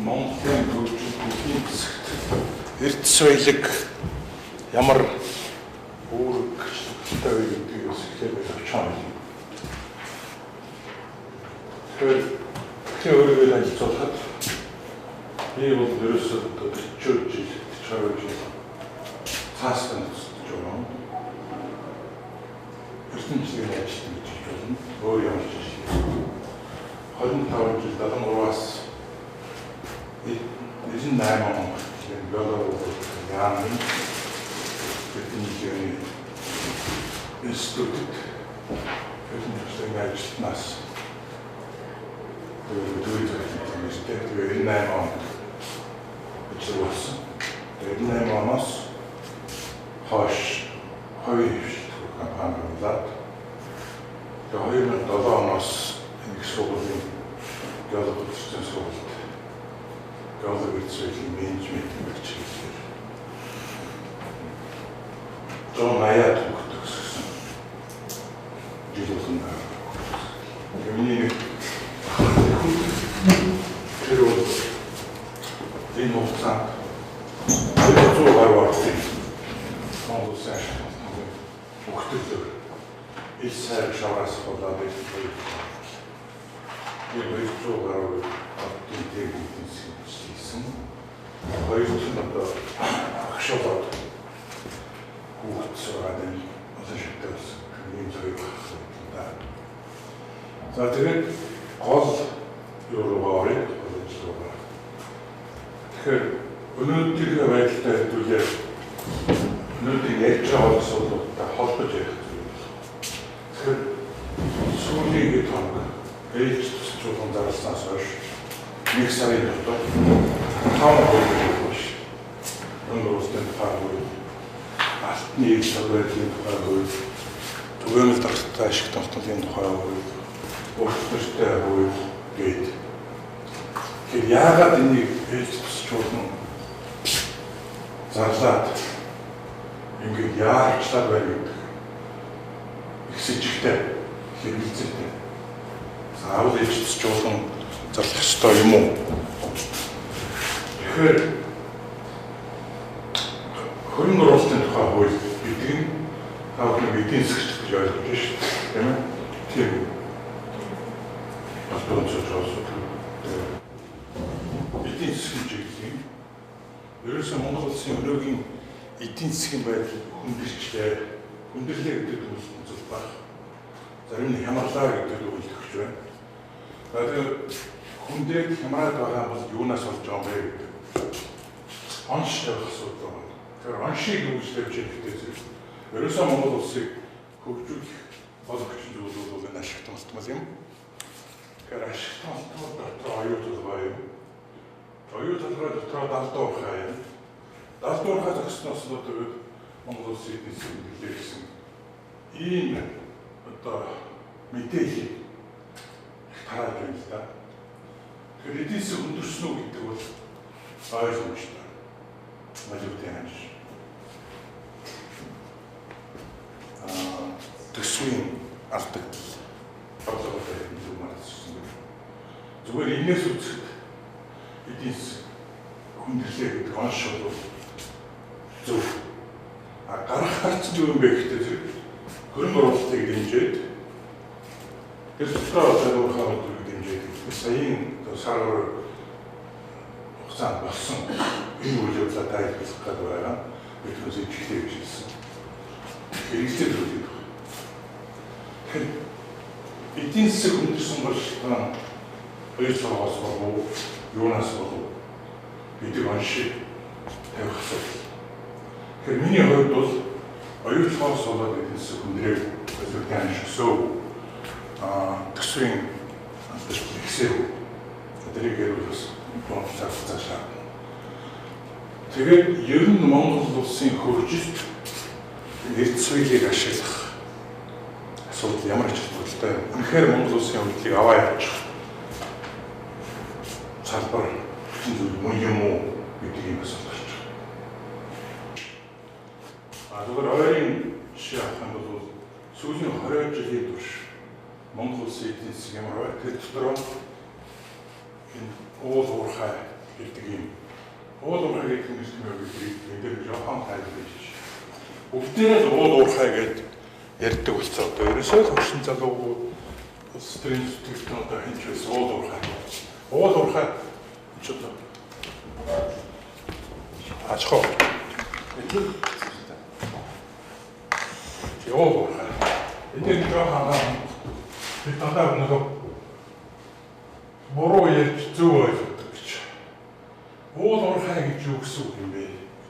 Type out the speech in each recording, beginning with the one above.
Монголын хөгжлийн засагт эрдэс соёлыг ямар үүрэгтэй вэ гэдгийг бас ихээр очихсан юм. Тэгэхээр өөрийгөө ажиглуулахад би бол ерөөсөө 40 жил 42 жил цаастай тусдаж байгаа. ертөнцийн ажилтан гэж болно. Өөр ямар ч жишээ. 25 жил 73-аас 98 он Беларусь яамын ертөнцийн институт ертөнцийн ажилтнаас тэгээд 98 он ажилласан. Тэгээд 98 оноос хойш хоёр компани болоод тэгээд 2007 оноос нэг сургуулийн геологийн сургуульд геологийн менежмент хичээлээр Жонаяд төгссөн. Жишээлбэл миний тэр энэ хугацаанд 100 гаруй орсон. Монгол сайш өгтөлөөр ил сайр шавраас болоод ирсэн. Энэ 200 гаруй ордын техникийн систем. 200 одоо агшуулаад хүүхдсөрөөд олоншигтээс юм зэрэг байна. За тэгээд гол юуруугаар ажиллагаа. Тэгэхээр өнөөдрийн байдлаа хэвлэлээ өнөөдөр ярьж байгаа асуудалтай холбож ярих зүйл. Тэгэхээр сүүлийн хэд хоног ээлж тусчулан зарласнаас хойш нэг сарын дотор 5 хувийн биш. Өнгөрсөн тухай алтны саврын тухай түгээмэл дарагтай ашиг томтолын тухай өөрчлөлттэй гээд тэгэхээр яагаад энийг ээлж тусчулан зарлаад ингээд яарчлаад байна гэдэг их сэжигтэй хэрэгэлцээтэй заавал ээлж тусчулан зарлах ёстой юм уу? Тэгэхээр хөрөнгө оруулалтын тухай хууль гэдэг нь таавал эдийн засгч гэж ойлгож байна шүү дээ. Тийм ээ? Тийм. Бас тооцоолсон. Эдийн засгийн чиглэл нь ерөөсөн Монгол улсын өнөөгийн эдийн засгийн байдал хүндрэлтэй. Хүндрэлээ гэдэг нь зүйл баг. Зарим нь хямрлаа гэдэг үг хэлж байна. Тэгээд хүндрэл хямраад байгаа бол юунаас болж байгаа юм бэ гэдэг. Онцтой асуудал байна. Тэр оншийг үүсгэж хэрэгтэй зүйл. Ерөөсөн Монгол улсыг хөгжүүлэх болгоч зүйлүүд нь ашиг томтмол юм. Тэгэхээр ашиг томтмол дотор оюу толгой юм. Оюу толгой дотор далдуу хаа юм. Далдуу хаа зогсноос тэгээд Монгол улсын эдийн засгийн гэсэн ийм одоо мэдээлэл тараад байна л да. Тэгэхээр эдийн засаг өндөрсөн үү гэдэг бол ойлгомжтой. Малиутай хань. Төсвийн алдагдал бодлоготой юм марцсан. Зүгээр энэс үзэхэд эдийн засаг хүндрэлээ гэдэг онш бол зөв. Гарах гарц юу юм бэ гэхдээ зэрэг хөрөнгө оруулалтыг дэмжиж тэр дотор зориулахаар дэмжиж саяын сар хугацаанд болсон энэ үйл явдлаа тайлбарлах гэдэг байгаа. Бид үзэж эхлэе гэж хэлсэн. Хэрэгцээ зүйл. Тэгэхээр эдийн засаг хүндэрсэн боловсрол хоёр цагаас болов юунаас болов гэдэг оншиг тавих асуудал. Тэгэхээр миний хувьд бол хоёр цагаас болоод эдийн засаг хүндрэл төлөвлөсөн ашигсөө төсвийн ихсэв. Тэрийг ярих бас цаашаа. Тэгээд ер нь Монгол улсын хөгжилд эрдэс соёлыг ашиглах асуудал ямар ч хэлбэртэй үнэхээр Монгол улсын хөгжлийг аваа явуучих салбар мөн юм уу гэдгийг асууж байна. Зүгээр ойрын жишээ авах юм бол сүүлийн 20 жилийн турш Монгол улсын эдийн засаг ямар вэ? Тэр дотор энэ уул уурхай гэдэг юм. Уул уурхай гэдэг нь бид жоохон тайлбарлаж бүгдээрээ л уул уурхай гэж ярьдаг болсон. Одоо ерөөсөө л хөвшин залуугууд улс төрийн зүтгэлтэн одоо хинч байсан уул уурхай. Уул уурхай ч одоо ачхоо. Уул уурхай. Энэ жоохон бид надад нөгөө буруу ярьж зөв ойлгодог гэж. Уул уурхай гэж юу гэсэн үг юм бэ?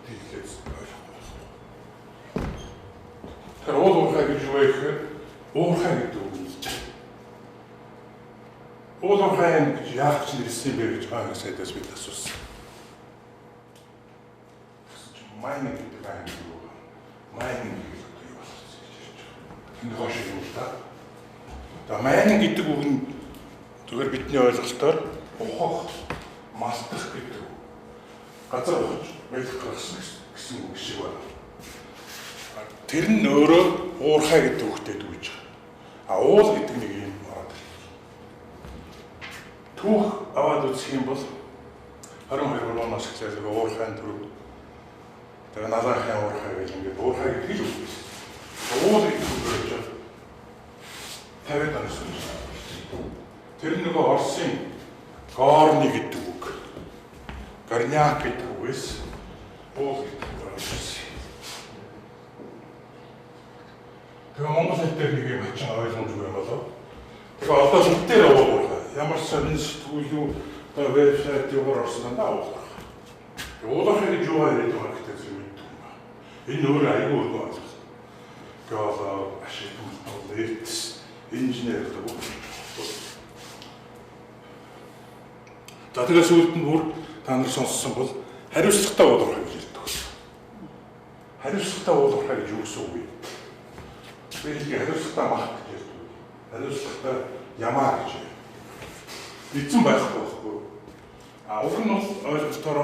Гэдгийг ойлгох. Тэр уул уурхай гэж юу вэ гэхээр уурхай гэдэг үг юм. Уул уурхай гэж яах ч нэрсэн бэ гэж байгаа сайдаас бид асуусан. Майнинг гэдэг байна юу? Майнинг гэдэг юу болсон гэж ярьж байгаа. Энэ хошиг юм л да. За майнинг гэдэг үг нь зүгээр бидний ойлголтоор ухах, малтах гэдэг үг. Газар ухаж мэлэх гэсэн үг шиг байна. Тэр нь өөрөө уурхай гэдэг үгтэй дүүж байгаа. Уул гэдэг нэг юм ороод ирсэн. Түүх аваад үзэх юм бол 22 оноос эхлээд уурхайн төрөв. Тэгээ налахын уурхай гэж ингээд уурхай гэдэг л үг байсан. Уул гэдэг үг гэж 50 оноос эхлээд. Тэр нөгөө Оросын горны гэдэг үг. Горняк гэдэг үгээс уул гэдэг үг орсон. Тэгээ Монгол хэлээр нэг юм хачин ойлгомжгүй юм болоо. Тэгээ одоо бүгдээр уулуурхай. Ямар сонин сэтгүүл юу одоо вебсайт юугаар орсон даа уулуурхай. Уулуурхай гэж юу яриад байгаа гэдэг зүйл мэддэг юм байна. Энэ өөр аюул өөр байна. Геолог, ашиглалт, эрдэс, инженер гэдэг үг. За тэгээ сүүлд нь бүр та нар сонссон бол хариуцлагатай уулуурхай гэж ярьдаг. Хариуцлагатай уулуурхай гэж юу гэсэн үг вэ? Би хариуцлагатай мах гэж ярьдаг. Хариуцлагатай ямаа гэж ярьдаг. Эзэн байхгүй байхгүй. Уг нь бол ойлголтоор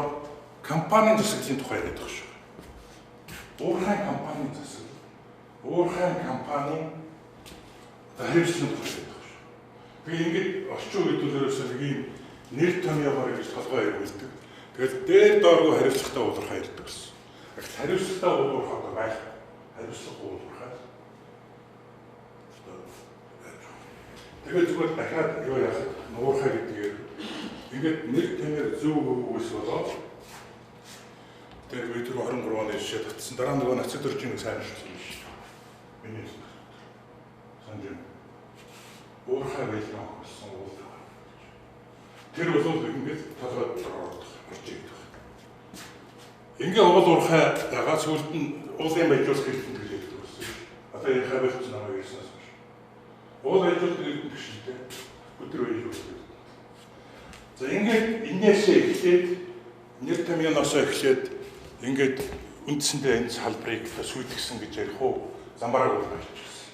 компанийн засаглалын тухай яриад байгаа шүү. Уурхайн компанийн засаглал. Уурхайн компанийн хариуцлагын тухай яриад байгаа шүү. Би ингэж орчин үед төлөөрөөсөө нэг юм нэр томьёогоор гэж толгой ярилдаг. Тэгэл дээр дооргүй хариуцлагатай уулуурхай ярьдаг гэсэн. Гэхдээ хариуцлагатай уулуурхай байх. Хариуцлагагүй уулуурхай. Тэгээд зүгээр дахиад юу яах вэ? Уурхай гэдгээр ингээд нэр томьёор зөв өгөөс болоод тэгээд би тэр 23 оны жишээ татсан. Дараа нөгөө нацид орчны сайн шилсэн юм шиг. Миний санаж уурхай байлгаа болсон уулуурхай. Тэр бол ингээд толгойд орж ирдэг. Ингээ уулуурхай байгаа сүлд нь уулын байжуулах хэрэгтэй гэж хэлдэг байсан. Одоо энэ хавьд ч намайг ирсэнээс байна. Уул байжуулах гэдэг нь шилдэг. Өдөр байжуулах. За ингээд энээсээ эхлээд нэр томьёоноос эхлээд ингээд үндсэндээ энэ салбарыг сүйтгэсэн гэж ярих уу? Замбараа уулгаж ирсэн.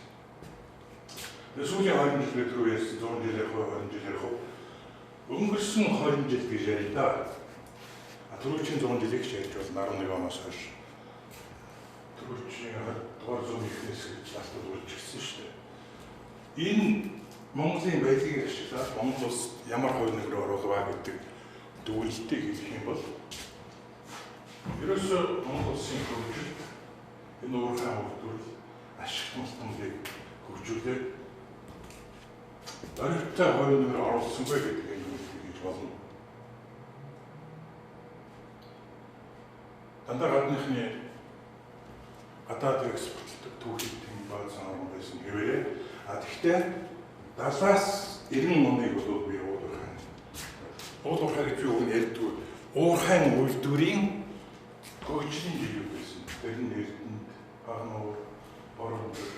Тэгээ сүүлийн 20 жил рүү ярьсан 100 жил ярих уу, 20 жил ярих уу? Өнгөрсөн 20 жил гэж ярил да. Түрүүчийн 100 жилийг ч ярьж бол 11 оноос хойш. Түрүүчийн дугаар зүүн ихнээс гэж талтуулж ирсэн шүү дээ. Энэ Монголын байдлыг ашиглаад Монгол улс ямар хувь нэмрээ оруулаа гэдэг дүгнэлтийг хэлэх юм бол ерөөсөө Монгол улсын хөгжил энэ уурхай хөгжил ашиглалтыг хөгжүүлээд дараатай хувь нэмрээ оруулсангүй гэдэг болно. Дандаа гадныхны гадаад экспортлдог түүхийг тийм баг санаа байсан хэвээрээ. Тэгэхдээ 70-аас 90 оныг бол би уулуурхай гэж юу нэг ярьдаг. Уурхайн үйлдвэрийн хөгжлийн жил байсан. Тэр нь Эрдэнэт, Багнуур, Боронтор,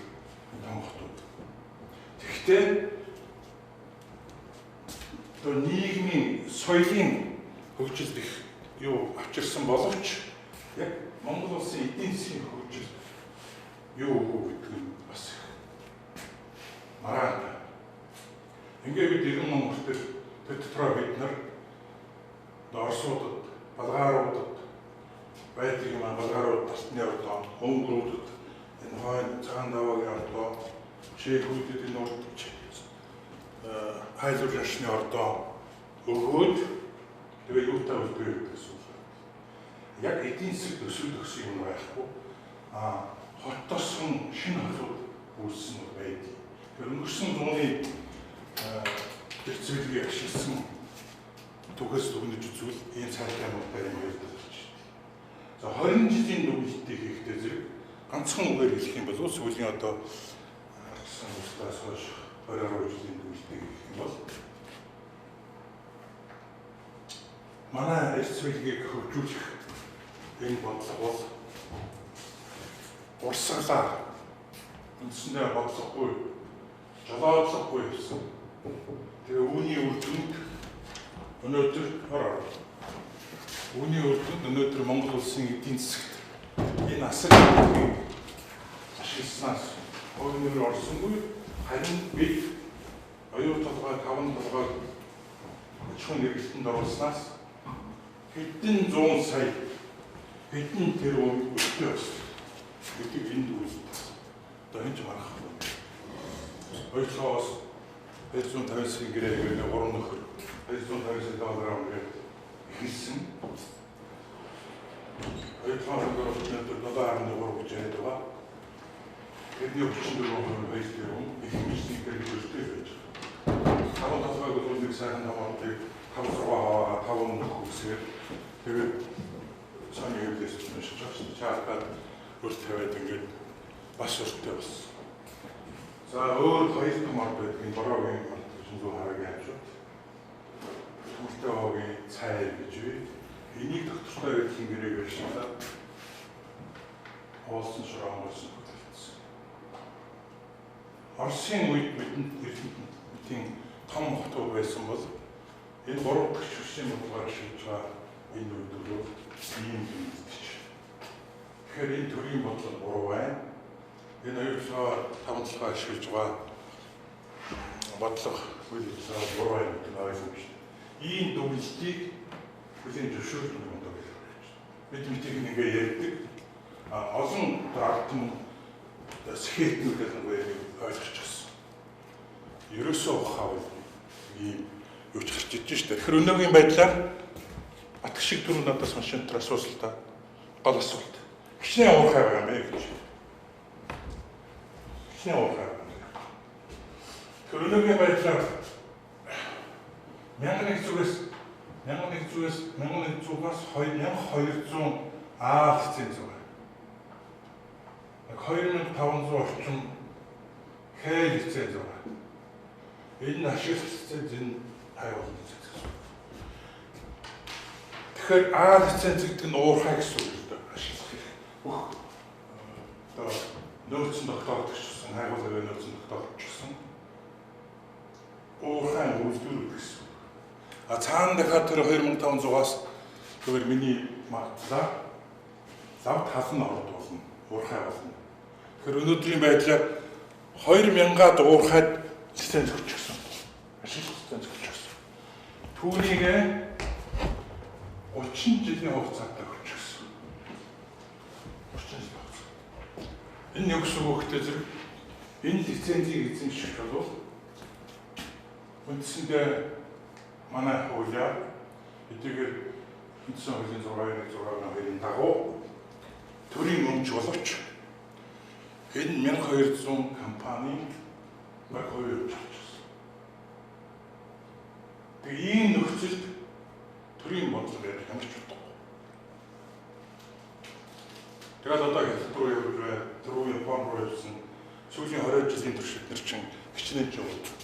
Томхтууд. Тэгэхдээ нийгмийн соёлын хөгжилд их юу авчирсан боловч Яг Монгол улсын эдийн засгийн хөгжил юу гэдэг нь бас маргаантай. Ингээд бид 90 оноогт дотроо бид нар Оросуудад, Болгаруудад байдаг юм аа, Болгарууд тасны ордоо, Монголуудад энэ хойно цагаан даваагийн ордоо, Чехүүдэд энэ урд хайлуур шашны ордоо өгөөд тэгээ юутай үлдээ гэсэн үг. Яг эдийн засаг төсөл өгсөн юм байхгүй. Хотосхон шинэ хотууд үүссэн байдаг. Тэр өнгөрсөн зууны зэрцүүлгийг ашигласан түүхээс дүгнэж үзвэл ийм цаатаймуудаар юм ярьдаг байна. За 20 жилийн дүгнэлтийг хийхдээ зэрэг ганцхан үгээр хэлэх юм бол сүүлийн одоо гарсан устдаас хойш 20 жилийн дүгнэлтийг хийх юм бол манай эрсвэлгийг хөгжүүлэх энэ бодлого бол урсгалаа үндсэндээ бодлохгүй, жолоодлохгүй гэсэн. Тэгээ үүний үр дүнд өнөөдөр Монгол улсын эдийн засагт энэ асар их ашигласнаас хойноор орсонгүй, харин бид оюун толгой 5 толгой ачуун хэрэглэлтэнд оруулснаас хэдэн 100 сая хэдэн тэрбум өлтөө болсон гэдэг энд үүсдэг. Одоо энэ ч марах. Ойлгоос 150 сая гэрээ 3 нөхөр 150 сая доллар амраад ихэлсэн. Ойлгоос $7.3 гэж яриад байгаа. Тэдний 34% байлгүй юм. Их хэмжээний гэрээ өлтөө байж байгаа. 5 толгойг бол нэг сайхан хамаатыг 5 нөхөр үсгээр тэгээд цааны хөвлөс уншиж байгаа. Чаатад өрт тавиад ингээд бас өртөө болсон. За өөр хоёр том ард байдаг энэ бороогийн ард гэж зүүн харагийн хажууд. Хүртээ хоогийн цайр гэж бий. Энийг доктортой хэлсэн гэрээ барьшуулаад хоосон шороон болсон хөдөлсөн. Оросын үед бидний том хотууд байсан бол энэ 3 дахь шүршийн бодлогоор шилж байгаа энэ үйлдвэрүүд ийм юм гэж. Тэгэхээр энэ төрлийн бодлого буруу байна. Энэ оюутнууд 5 толгой ашиглаж байгаа бодлого үйлдэл буруу байна гэдэг нь ойлгомжтой. Ийм дүгнэлтийг бүлийн зөвшөөрөх юм даа гэж байна. Бид ингээ ярьдаг. Олон ардтан сэхэтнүүдээс нэг ойлгочихсон. Ерөөсөө ухаал ийм юу ч гарч иж штэ. Тэгэхээр өнөөгийн байдлаар атг шиг дүр надаас машин дээр асуултаа гол асуулт. Хичнээн уурхай байгаа юм бэ гэж. Хичнээн уурхай. Тэр өнөөгийн байдлаар 1100-аас 2200 лиценз байгаа. 2500 орчим Х лиценз байгаа. Энэ ашиглах лиценз энэ хайвал лиценз гэсэн. Тэгэхээр А лиценз гэдэг нь уурхай гэсэн үг л дээ. Ашиглах. Одоо нөөцийн тогтоогдчихсан, хайвал нөөцийн тогтоогдчихсан. Уурхай үйлдвэр гэсэн. Цаана дахиад тэр 2500-аас тэгвэл миний маглаа лав талан орд болно, уурхай болно. Тэгэхээр өнөөдрийн байдлаар 2000-аад уурхайд лиценз өгчихсөн. Ашиглах лиценз өгчихсөн. Түүнийг 30 жилийн хугацаатай өгчихсөн. 30 жилийн хугацаа. Энэ юу гэсэн үг вэ зэрэг энэ лицензийг эзэмших бол үндсэндээ манай хуулиар эдгээр үндсэн хуулийн 6.6-ны дагуу төрийн өмч боловч энэ 1200 компани баг хувийн өмч авчихсан. Тэгээ ийм нөхцөлд төрийн бодлого ярих ямар ч утгагүй. Тэгээд одоо хятад Япон руу явсан сүүлийн 20 жилийн турш бид нар чинь хичнээн ч явуулдаг.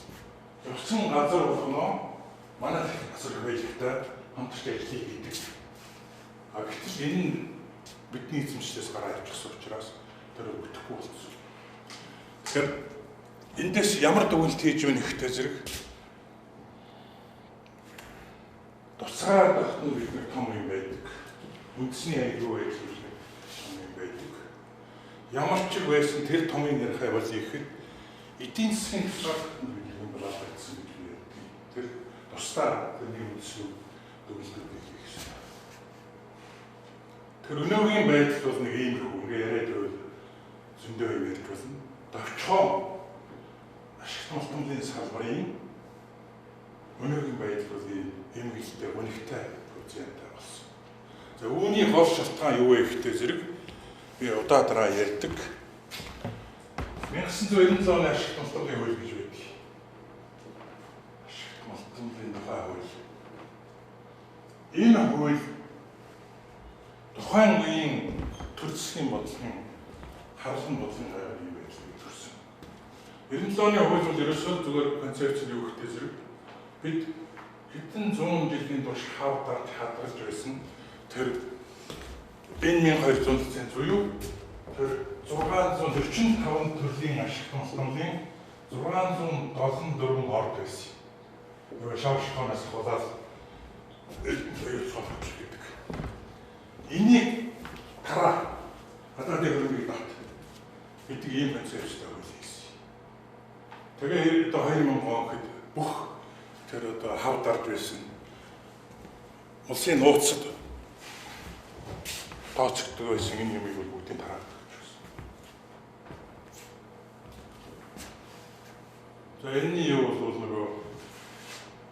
Явсан газар болгоно манай асар хөвөлтэй хамтарч ажиллах гэдэг. Гэтэл энэ бидний эзэмшлээс гараад ирчихсэн учраас тэр өгөхгүй болсон. Тэгэхээр эндээс ямар дүгнэлт хийж өгнө ихтэй зэрэг туцаар тогтно гэдэг том юм байдаг. үндэсний аяг юу байж юм байдаг. Ямар ч байсан тэр томын нэрхээ бол ихэд эдийн засгийн тусгаарлалт нь болоод байсан гэж ярьдаг. Тэр тусдаа тэрний үндэслэл төвлөрдөг гэсэн. Тэр өнөөгийн байдал бол нэг иймэрхүү ингээ яриад байвал зөндөө юм ярьж болно. Давчхон ашигт малтмын салбарын өнөөгийн байдал бол ийм гэлтэй үнэтэй проценттай болсон. За үүний гол шалтгаан юу вэ гэхдээ зэрэг би удаадраа ярьдаг 1997 оны ашигт малтмын хууль гэж байдаг. Ашигт малтмын тухай хууль. Энэ хууль тухайн үеийн төр засгийн бодлогын харлан бодлогын гайхал юм байж төрсөн. 97 оны хууль бол ерөөсөө зүгээр концепц нь юу гэхдээ зэрэг бид хэдэн зуун жилийн турш хавдарч хадгалж байсан тэр энэ 1200 буюу тэр 645 төрлийн ашигт малтмын 674 орд байсан. Нөгөө шавшхоноос хулаад гэдэг. Энийг тараа хадаад хөрөнгөийг бат гэдэг ийм концепцтэй байсан. Тэгээ одоо 2000 онд бүх тэр одоо хавдарж байсан улсын нууцад тооцогддог байсан энэ юмыг бол бүгдийг тараад өгч байсан. За энэний юу бол нөгөө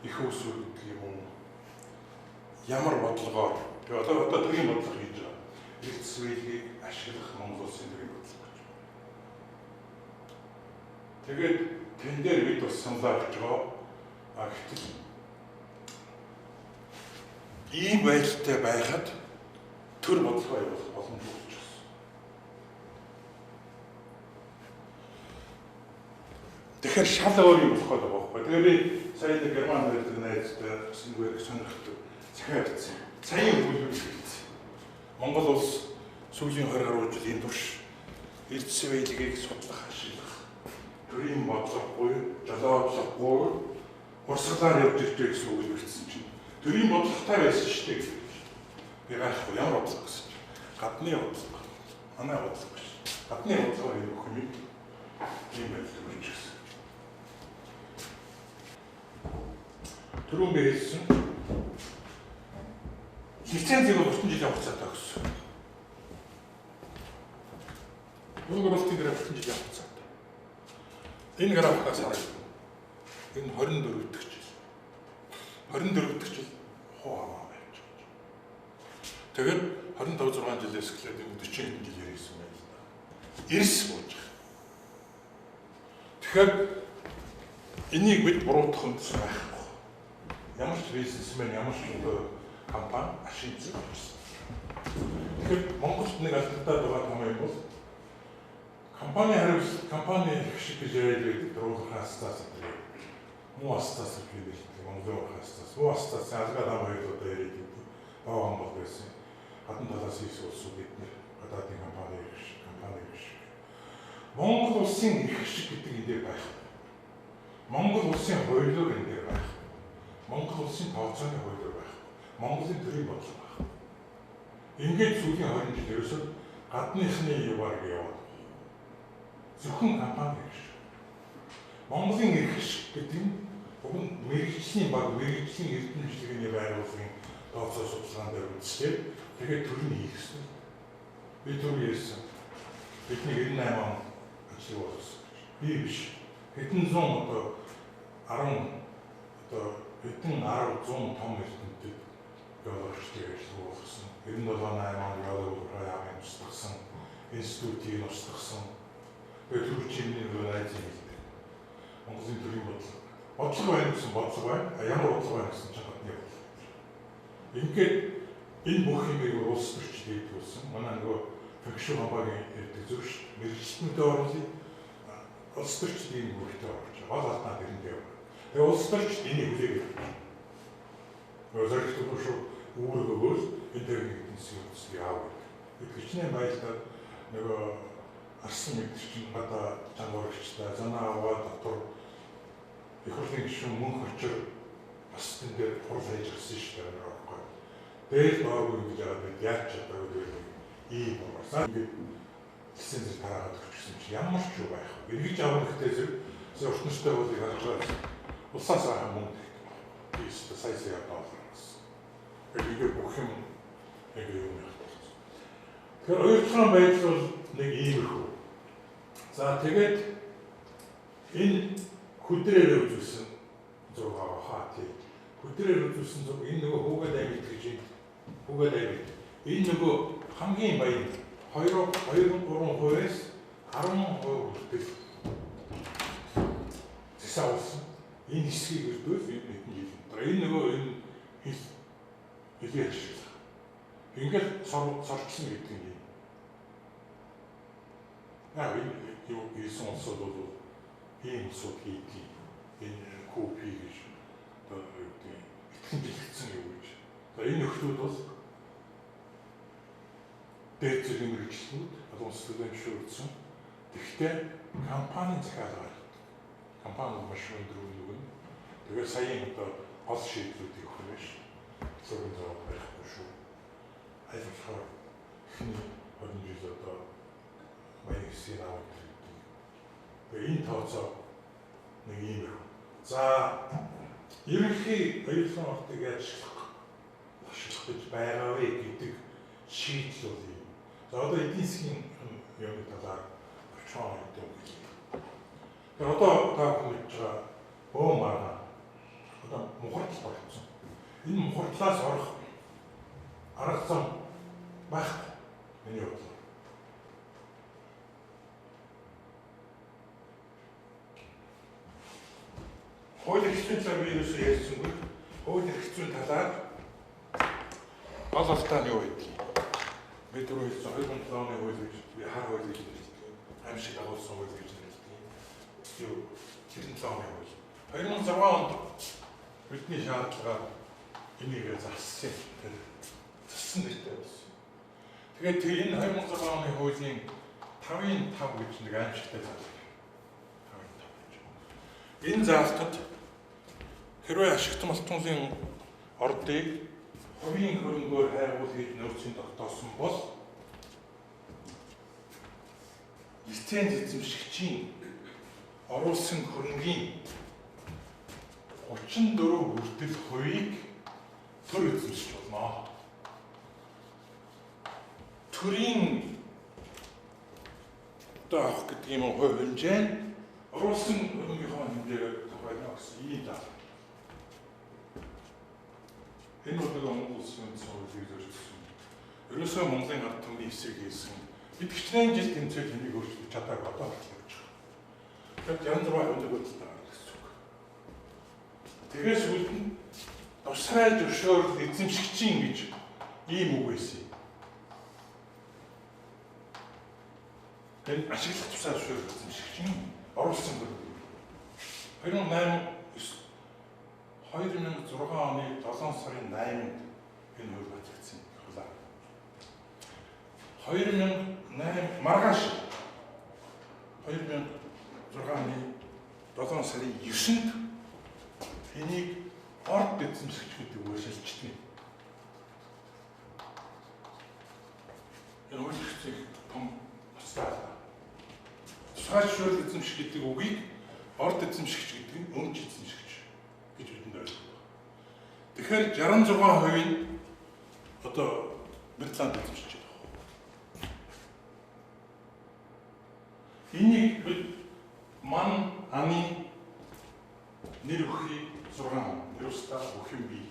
их усүр гэдэг юм уу? Ямар бодлогоор одоо төрийн бодлого хийж байгаа. Эрх зүйдлийг ашиглах Монгол улсын төрийн бодлого гэж. Тэгээд тэн дээр бид бас саналаа өгч байгаа. Гэтэл ийм байдалтай байхад төр бодлого явуулах боломжтой болж байна. Тэгэхээр шал өөр юм болох байгаа байхгүй. Тэгээ би сая нэг герман хэлдэг найзтай нэгвэр сонирхдаг захиа бичсэн. Саяын хөлөөр хэлсэн. Монгол улс сүүлийн 20 гаруй жилийн турш эрдэс баялагийг судлах, ашиглах, төрийн бодлогогүй, жолоодлогогүй урсгалаар явж ирдэг гэсэн үг хэлсэн чинь төрийн бодлоготой байсан шүү дээ. Би гайхахгүй ямар бодлого гэсэн чинь гадны бодлого. Манай бодлого биш. Гадны бодлого юу гэх юм бэ? Тийм байлгүй гэсэн. Түрүүн би хэлсэн. Лицензийг 30 жилийн хугацаатай өгсөн. Монгол улсын дээр 30 жилийн хугацаатай. Энэ графикаас харах. Энэ 24 дэх жил. 24 дэх жил хоо байж байгаа. Тэгээд 25 6 жилээс эхлээд 40 жил ярьсан байна л да. Эрс бууж байгаа. Тэгэхээр энийг бид буруутгах үндэс байхгүй. Ямар ч бизнесмен, ямар ч компани ашиглаж байна. Тэгэхээр Монголд нэг алдагдаад байгаа том юм бол компани шиг гэж яриад байдаг дөрөвхөөс цаасаа муу астаас гэдэг Монголын хастаас муу астаас алгаад ам хоёроо яриад байдаг. Баан бол байсан. Хатан талаас их улсууд эдгээр гадаадын компани шиг. Монгол улсын их шиг гэдэг энэ байх. Монгол улсын хуулиур энэ байх. Монгол улсын тооцооны хуулиур байх. Монголын төрийн бодлого байх. Ингээд сүүлийн 20 жил ерөөсөө гадныхны юугаар яваад зөвхөн компани шиг. Монголын эрх шиг гэдэг нь уг нь мэрэгжлийн мэрэгжлийн эрдэмтдийн байгууллагын тооцоо судалгаан дээр үзсэн. Тэгээд төр нь хийх гэсэн. Би төр ярьсан. Бидний 98 он ажил болсон. Би биш. Хэдэн зуун одоо 10 хэдэн 10 100 том эрдэмтэд явуулагчдыг ажиллуулсан. 97 8 он явуулгын устгасан. Институтыг устгасан. Тэгээд төр чимний найзын хэлдэг. Монголын төрийн бодлого. Бодлого байна гэсэн бодлого байна. Ямар бодлого байна гэсэн чинь гадны бодлого. Ингээд энэ бүх юмыг улс төрч дийдүүлсэн. Манай нөгөө фэнкшн хамаагийн ярьдаг зөв шүү. Мэргэжлэнтэй орлыг улс төрч дийм бүртээ орж байгаа. Гол алдаа тэрэндээ байна. Тэгээ улс төрч энийг хүлээгээд байна. Өөрөөр хэлбэл үүрэгөөр энэ төрлийн зүйлсийг аав. Бид хичнээн байлдаад нөгөө арсан мэдчих гадаа чангуулагчтай занаа аваа дотор их хурлын гишүүн мөнх очир бас энэ дээр хурал хийж ирсэн шүү дээ. Дээр дооргүй гэж яагаад яаж чадаагүй гэдэг ийм уурсаа ингээд гэсэн зэрэг тараагаад өгчихсэн чи ямар ч юу байх вэ? Эргэж авах хэрэгтэй зэрэг урт нэртэй болыг харж улсаас авах мөнгө тийш сайсаа явуулсан. Тэгээд бүх юм яг юм байна. Тэгэхээр оюутлын байдал бол нэг иймэрхүү. За тэгээд энэ хүдрээр үзүүлсэн зураг хаа тий. Хүдрээр үзүүлсэн зураг энэ нөгөө хүүгээд аймаг гэж хүүгээд аймаг. Энэ нөгөө хамгийн баян 2-3%-ээс 10% хүртэл зэсаа болсон. Энэ хэсгийг өрдөөс энэ нөгөө энэ хэлээ ашиглах. Ингээд сорчсон гэдэг юм. Юу ийсэн улсууд бол ийм улсууд хийдэг. Энэ копи гэж итгэн бэлтгэсэн юм гэж. За энэ нөхцөл бол дээд зэргийн мэргэжлүүд олон улсуудын зөвшөөрсөн. Тэгэхдээ компани захиалгаар компани маш өндөр үнэгүй. Тэгээд саяын одоо гол шийдлүүдийг өгөх юм биш. Зөвхөн зовоод байхгүй шүү. Айлчлахаар ихний 20 жил одоо маяг хэсгийг аваад ирдэг. Тэгээд энэ тооцоо нэг юм. За ерөнхий оюутлын ортыг яаж ашиглах гэж байгаа вэ гэдэг шийдэл бол юм. За одоо эдийн засгийн юмны талаар орчхон гэдэг юм. Тэгээд одоо та бүхэн мэдж байгаа бөө марга одоо мухардл болсон. Энэ мухардлаас орох арга зам байхгүй. Миний бодлоор. Хууль эрхлэлийн талаар би юусэн ярьсангүй. Хууль эрхлэлийн талаар гол алдааны юу гэдэг. Бид түрүү хэлсэн 2007 оны хууль гэж би хар хууль гэж нэрлэдэг. Амьшиг агуулсан хууль гэж нэрлэдэг. Юу 97 оны хууль. 2006 онд бидний шаардлагаар энийг зассан. Зассан нэртэй болсон. Тэгээд энэ 2006 оны хуулийн 5.5 гэж нэг аимшигтай заалт. 5.5 гэж. Энэ заалтад хэрвээ ашигтан малтуусын ордыг хувийн хөрөнгөөр хайгуул хийж нөөцийн тогтоосон бол лиценз эзэмшигчийн оруулсан хөрөнгийн 34 хүртэл хувийг төр эзэмшиж болно. Төрийн одоо авах гэдэг юм хувь хэмжээ нь оруулсан хөрөнгийнхөө хэмжээгээр тохиолно гэсэн ийм даалгавар. Энэ бол Монгол улсын хуулийг зөрчсөн. Ерөөсөө Монголын ард түмний хэсэг хийсэн. Бид хичнээн жил тэмцэл хэнийг өөрчлөж чадаагүй одоо болж байгаа. Тэгэхээр янз бүр хуулийг бодлоо гэсэн үг. Тэгээс үлд нь тусгай зөвшөөрөл эзэмшигчийн гэж ийм үг байсан. Энэ ашиглах тусгай зөвшөөрөл эзэмшигчийн оруулсан хөрөнгө. 2006 оны 7 сарын 8-нд энэ хууль батлагдсан хулаа. 2008 маргааш 2006 оны 7 сарын 9-нд энийг орд эзэмшигч гэдэг үгээр шилждэг. Энэ хууль том стат. Тусгай зөвшөөрөл эзэмших гэдэг үгийг орд эзэмшигч гэдэг нь өмч эзэмшигч гэж бидэнд ойлгох. Тэгэхээр 66% нь одоо Британд эзэмшиж байгаа. Энийг бид ман аны нэр өгөхийг 6 нэрустаа өгөх юм бий.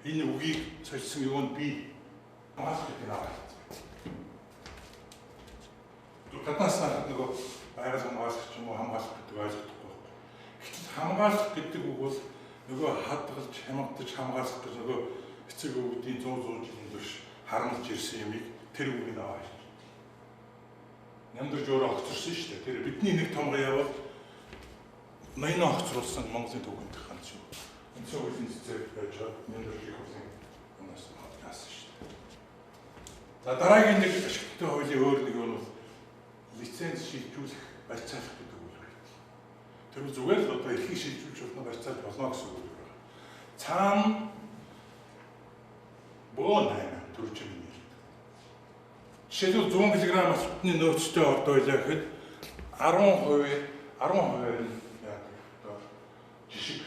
Энэ үгийг цолсон юунд би хамгаалах гэдэг нь аваад. Гаднаас нөгөө байгаль хамгаалах ч юм уу хамгаалах гэдэг ойлгохгүй. Гэтэл хамгаалах гэдэг үг бол нөгөө хадгалж, хямдаж хамгаалах гэж нөгөө эцэг өвгдийн 100 жилийн турш харамлж ирсэн юмыг тэр үгийг аваад. Нямдарч өөрөө огцорсон шүү дээ. Тэр бидний нэг том гаяа бол ноён огцруулсан Монголын төвхөнд ганц юм. Өнцөг үеийн цэцэг байж нямдарч их үсэн юмнаас хаалгасан шүү дээ. За дараагийн нэг ашигтай хуулийн өөр нэг нь бол лиценз шилжүүлэх барьцаалах гэдэг үг байна. Тэр зүгээр л одоо эрхийг шилжүүлж болно барьцаалж болно гэсэн үг байна. Цаана 8 төрж байгаа юм. Жишээлбэл 100 кг алтны нөөцтэй одоо илээ гэхэд 10% нь яг одоо жишг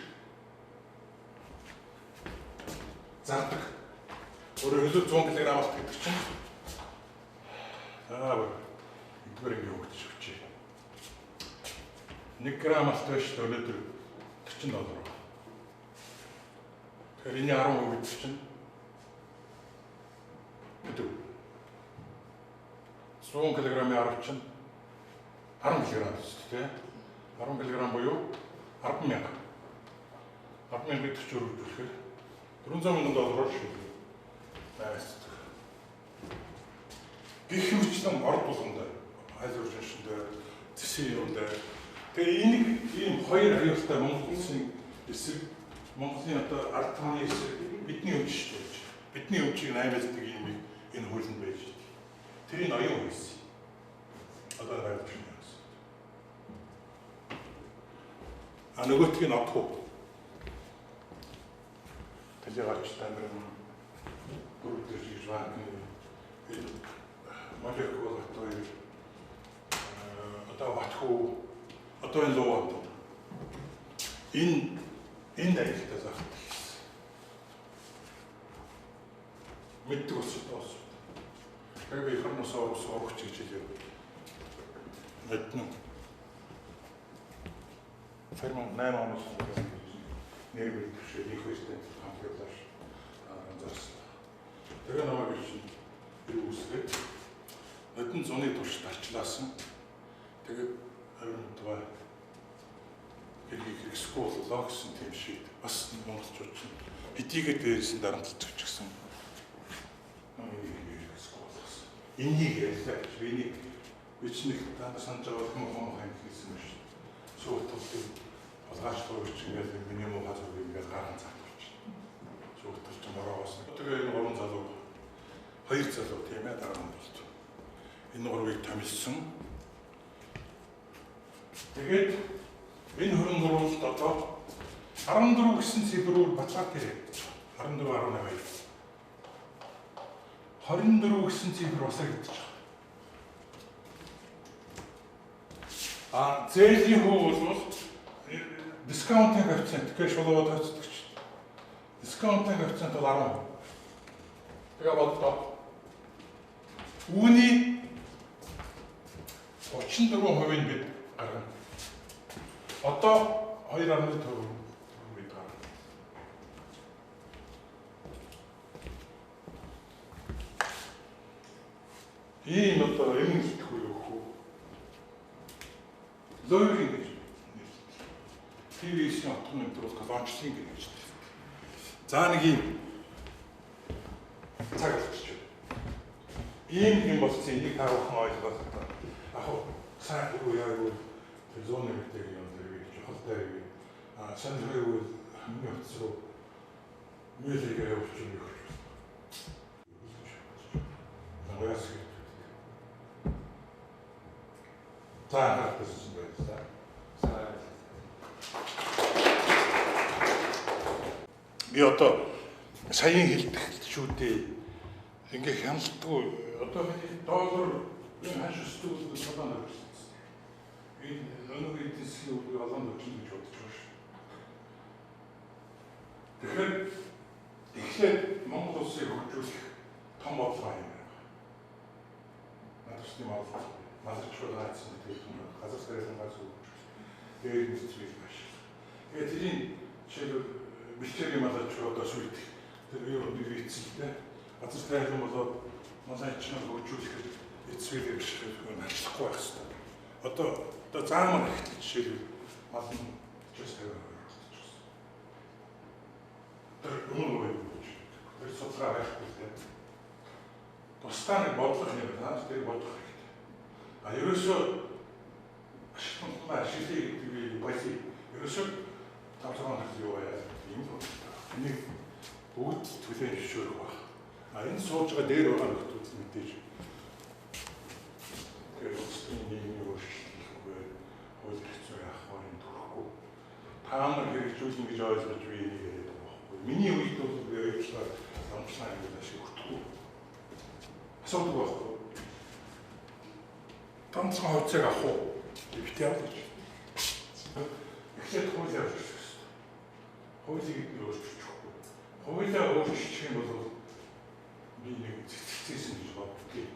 зардаг. Өөрөөр хэлбэл 100 кг алт гэдэг чинь эдгээр ингэ өгч өгчээ. 1 г алт байж өнөөдөр $40. Тэгэхээр энэ 10% гэдэг чинь гэдэг 100 кг-ийн 10 чинь 10 кг шүү дээ. 10 кг буюу 10,000. 10,000 гэдэг чинь үргэлжлэхээр $400,000 шүү. Найс. Гэх мэтчлэн орд болгонд айл үржиншинд зэсийн юм дээр тэгээ энийг ийм хоёр аюултай Монгол улсын эсрэг Монголын одоо ард түмний эсрэг бидний өмч шүү дээ. Бидний өмчийг наймаалдаг юм энэ хуулинд байж байгаа. Тэрийг оюун хийсэн. Одоо гарч ирсэн. Нөгөөтгийг нотхоо. Талигач тамирын бүрдэж гэж байна. Молекул одоо батхуу одоо энэ лоо. Энэ айлтаа заах. Мэддэг болсон. Тэгээ би хөрнөөсөө өгч гэж хэлээ. Мэднэ. Фермон 8 оноос нэр бишээ их хөстэй хамгаалж зарсан. Тэгээ намайг юу үсгээд өдөн зуны турш тарчлаасан. Тэгээ харин това хэрэг скууллаа гэсэн тийм шиг бас монголчууд чинь хэдийгээр дээрсэн дарамтлаж өгчихсэн. Энийг ярьлаа гэж би ч нэг тань санаж байгаа хүмүүс хэлсэн юм шиг. Суулталт олгаач тууч ингээд миний муу хазар ингээд гаран цаатуулж. Суулталт ч мороос. Тэгээ энэ 3 залуу 2 залуу тийм ээ дараа нь болт. Энэ 3-ыг томилсон. Тэгээд энэ хөрөнгө оруулалт одоо 14 гэсэн цифрээр батлаад ирээ. 14.8. 24 гэсэн цифр басаа гэдэг чинь. Зээлийн хувь бол дискаунтын коэффициент гэж шулууд тавьдаг чинь. Дискаунтын коэффициент бол 10. Тэгээ боддоо. Үүний 34% бид гаргана. Одоо 2.4% бид гаргана. Ийм одоо юм хэлэхгүй юу? Лойрын гэж. ТВ-ийн отгон өдрөс колончлын гэж. За нэг юм цаг болчихё. Ийм юм болсон энийг таарах ойлголт одоо яг сайн юу яагүй зоны мэтээг юм дээр жохолтой сандрыг хамгийн хэцүү мэлэгээ явуулчих юм. Нагаас таахад гэсэн байсан. Би одоо саяын хэлдэг шүү дээ. Ингээ хяналтгүй одоо доллар энэ хаш өсдөг болоод байна. Энэ өнөөдөр эдийн засгийн үйл олон өчнө гэж бодож байна шүү. Тэгэхээр эхлээд Монгол улсыг хөгжүүлэх том бодлого юм байна. Надад тийм бодлого Масчууд аацсан гэдэг юм. Газар сэрсэн газ үг. Тэгээд мэдчихвээ маш. Тэгээд тэрийн жишээл бэлчээр юм алж одоо сүлд. Тэр юу нэг эцэлтэй. Газар сэрсэн болоод малайч нь хөгжүүлэхэд эцвэл ирэх хэрэггүй ажиллахгүй байх хэрэгтэй. Одоо заамар ихтэй жишээл мал нь just тавиад болчихсон. Тэр өмнө нь тэр судалгаа байхгүй тийм. Тусдаа нэг бодлого юм байна. Тэр бодлого ерөөсөө ашиглахыг гэдэг байсаа ерөөсөө тавцаан хэлээ яваа юм байна. Энийг бүгд төлөөлж зөвшөөрөх баг. Энэ сууж байгаа дээр байгаа нөхцөл мэдээж. Тэр үсгийн нийгмийн өөрчлөлтөөр хууль хэцүү яах вэ төрөхгүй. Та нар хэрэгжүүлнэ гэж ойлгож би энийг яриад байгаа байхгүй. Миний үед бол баярлалаар амтлаа гэдэг ашиг өгдөг. Асуудаг байхгүй. Томцоо хавцаг авах уу? Бит явуулж. Эхлээд хуулиар өөрчлөх хэрэгтэй. Хуулийг өөрчлөхгүй. Хуулиар өөрчлөх юм бол би нэг зэтгцээсэн гэж боддгийг.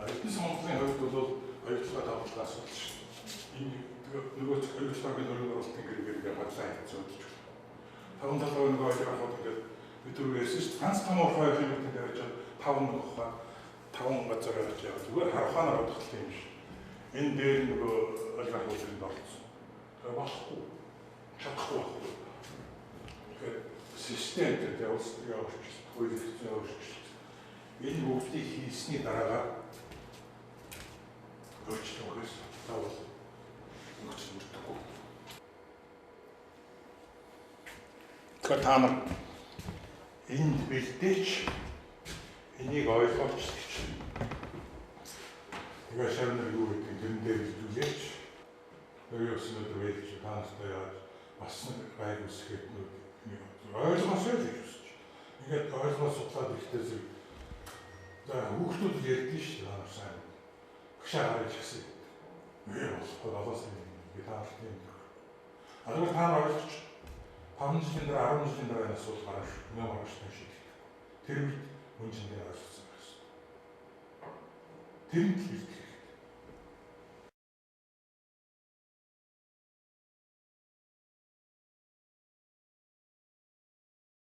Эрдэнэ Монголын хувьд бол баярлалаа давталгаа асуудал шүү. Энэ нөгөө зөвлөлтөгийн хөрөнгө оруулалтын гэрээр батлаа хийцүүлж. Таван талын нөгөө ажил ингээд бид түрүүгээс ганц том орхой хэлбэртэй байж таван нөхөө таван газар явж байгаа. Зүгээр харахаар бодох юм шиг. Энэ дээр нөгөө ажил хуулинд орсон. Тэгээ болохгүй. Чадахгүй байхгүй. Тэгэхээр системтэй улс төрийн өөрчлөлт, хуулийн хэрэгцээ өөрчлөлт. Энэ бүгдийг хийсний дараа өөрчлөлт өгөөс тавал нөхцөл бүрдэггүй. Тэгэхээр та нар энд бэлдээч энийг ойлгооч гэж. Тэгээ шавнар юу гэдэг энэ дээр хэлүүлээч. Өөрөөс нь өдрөж таастай яаж бас гайг үсгээд ойлгосоо л гэж. Ингээд ойлгоо судлаад ихтэй зэрэг за хүүхдүүд ярьдэн шүү дээ сайн. Багшаа гарч ирсэн. Нэр болохгүй олоос ингэ таалт юм. Агаар та ойлгож 5 жилийн дараа 10 жилийн дараа асуудал гарах юм аа шүү дээ. Тэр үед мөн чинь ойлгосон байсан. Тэр нь л